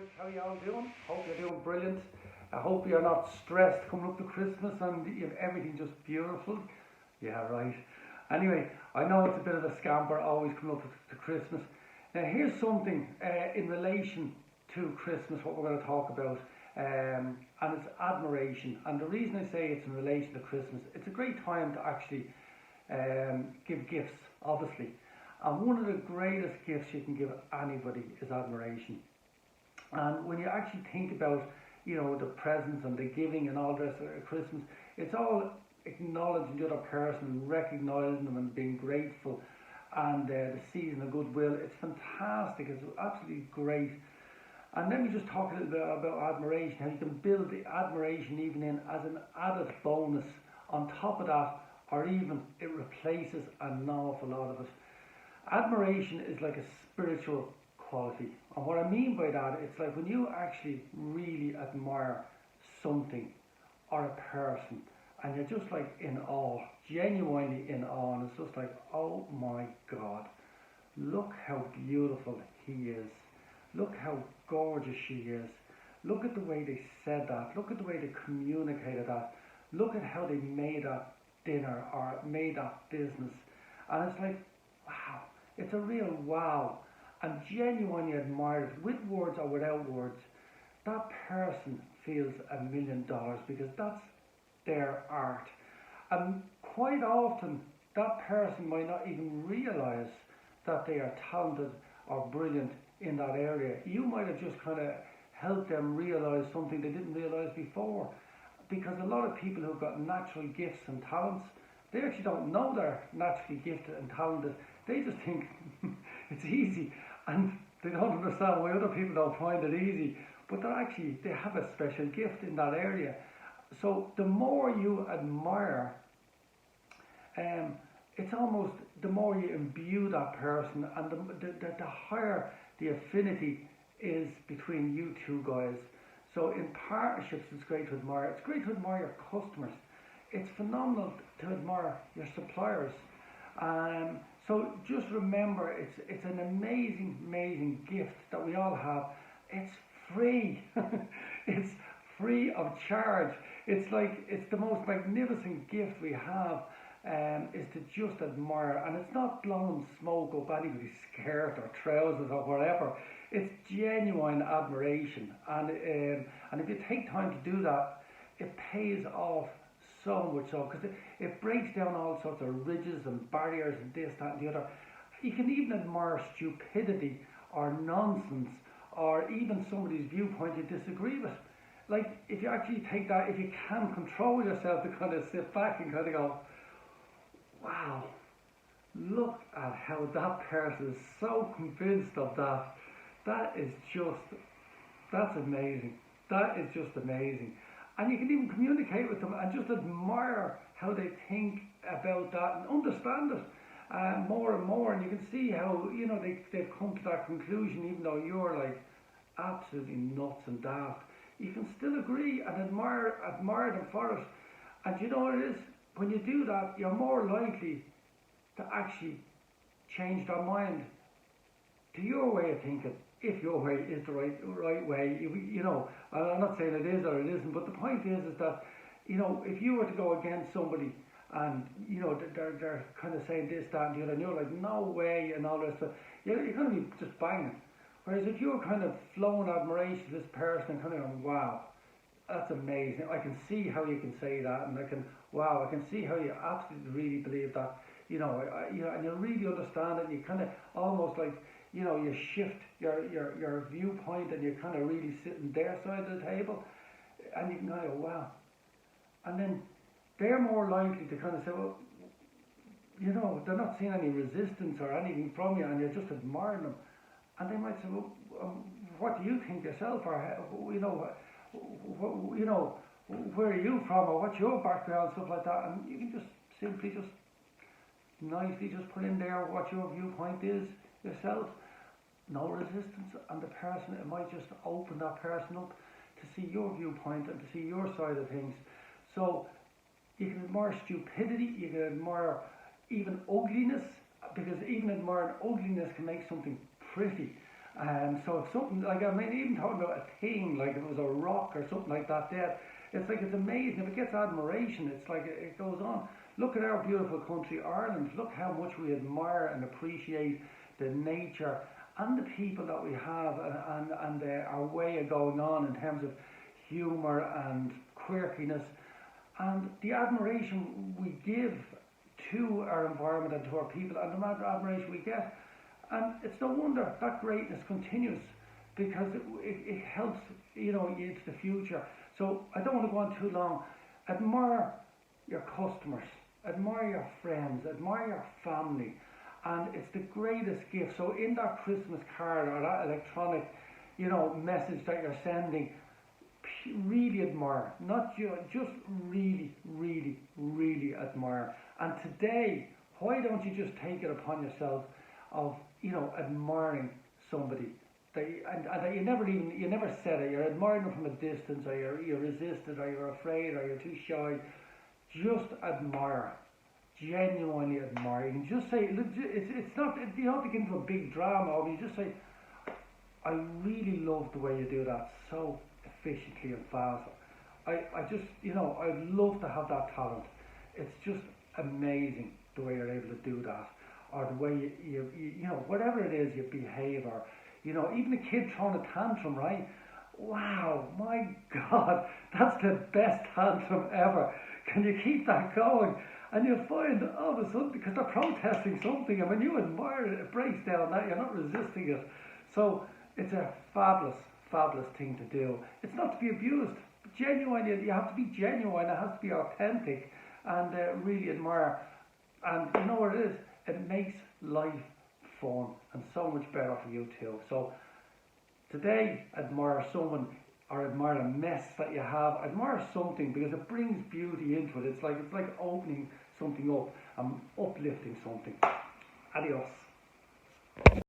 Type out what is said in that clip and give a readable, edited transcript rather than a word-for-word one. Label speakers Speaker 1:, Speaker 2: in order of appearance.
Speaker 1: boys, how you all doing? Hope you're doing brilliant. I hope you're not stressed coming up to Christmas and you have everything just beautiful. Yeah, right. Anyway, I know it's a bit of a scamper always coming up to Christmas. Now here's something in relation to Christmas, what we're going to talk about, and it's admiration. And the reason I say it's in relation to Christmas, it's a great time to actually give gifts, obviously. And one of the greatest gifts you can give anybody is admiration. And when you actually think about, the presents and the giving and all the rest of Christmas, it's all acknowledging the other person, recognizing them and being grateful, and the season of goodwill. It's fantastic. It's absolutely great. And let me just talk a little bit about admiration, how you can build the admiration even in as an added bonus on top of that, or even it replaces an awful lot of it. Admiration is like a spiritual quality. And what I mean by that, it's like when you actually really admire something or a person, and you're just like in awe, genuinely in awe, and it's just like, oh my God, look how beautiful he is. Look how gorgeous she is. Look at the way they said that. Look at the way they communicated that. Look at how they made that dinner or made that business. And it's like, wow, it's a real wow. And genuinely admired with words or without words. That person feels $1,000,000 because that's their art. And quite often, that person might not even realize that they are talented or brilliant in that area. You might have just kind of helped them realize something they didn't realize before. Because a lot of people who've got natural gifts and talents, they actually don't know they're naturally gifted and talented. They just think it's easy, and they don't understand why other people don't find it easy. But they have a special gift in that area. So the more you admire, it's almost the more you imbue that person, and the higher the affinity is between you two guys. So in partnerships, it's great to admire. It's great to admire your customers. It's phenomenal to admire your suppliers. So just remember, it's an amazing gift that we all have. It's free. It's free of charge. It's the most magnificent gift we have, is to just admire. And it's not blowing smoke up anybody's skirt or trousers or whatever. It's genuine admiration. And if you take time to do that, it pays off so much so, because it breaks down all sorts of ridges and barriers and this, that and the other. You can even admire stupidity or nonsense or even somebody's viewpoint you disagree with. Like, if you actually take that, if you can control yourself to kind of sit back and kind of go, wow, look at how that person is so convinced of that. That's amazing. That is just amazing. And you can even communicate with them and just admire how they think about that and understand it more and more. And you can see how, they've come to that conclusion, even though you're like absolutely nuts and daft. You can still agree and admire them for it. And you know what it is? When you do that, you're more likely to actually change their mind to your way of thinking, if your way is the right way. I'm not saying it is or it isn't, but the point is that, if you were to go against somebody and, they're kind of saying this, that and the other, and you're like, no way, and all this stuff, you're going to be just banging. Whereas if you're kind of flowing admiration to this person and kind of going, wow, that's amazing, I can see how you can say that, and I can see how you absolutely really believe that, and you really understand it, and you kind of almost like, you shift your viewpoint, and you're kind of really sitting their side of the table, and you can kind of go, wow. And then they're more likely to kind of say, well, they're not seeing any resistance or anything from you, and you're just admiring them. And they might say, well, what do you think yourself, or where are you from, or what's your background, stuff like that. And you can just simply just nicely just put in there what your viewpoint is yourself. No resistance, and the person, it might just open that person up to see your viewpoint and to see your side of things. So you can admire stupidity, you can admire even ugliness, because even admiring ugliness can make something pretty. So if something like, I mean, even talking about a thing, like if it was a rock or something like that, there, it's like it's amazing. If it gets admiration, it's like it goes on. Look at our beautiful country, Ireland. Look how much we admire and appreciate the nature and the people that we have, and our way of going on in terms of humour and quirkiness, and the admiration we give to our environment and to our people, and the amount of admiration we get. And it's no wonder that greatness continues, because it helps, into the future. So I don't want to go on too long. Admire your customers, admire your friends, admire your family, and it's the greatest gift. So in that Christmas card or that electronic, message that you're sending, really admire, not just really, really, really admire. And today, why don't you just take it upon yourself of, admiring somebody that and you never said it, you're admiring them from a distance, or you're resistant, or you're afraid, or you're too shy. Just admire, genuinely admire. You can just say, it's not, you don't have to get into a big drama, or you just say, I really love the way you do that so efficiently and fast. I just, I'd love to have that talent. It's just amazing the way you're able to do that, or the way whatever it is you behave, or even a kid throwing a tantrum, right? Wow, my God, that's the best tantrum ever. Can you keep that going? And you'll find all of a sudden, because they're protesting something, and when you admire it, it breaks down that you're not resisting it. So it's a fabulous, fabulous thing to do. It's not to be abused. Genuinely, you have to be genuine. It has to be authentic, and really admire. And you know what it is? It makes life fun and so much better for you too. So today, admire someone, or admire a mess that you have. Admire something, because it brings beauty into it. It's like opening something up and uplifting something. Adios.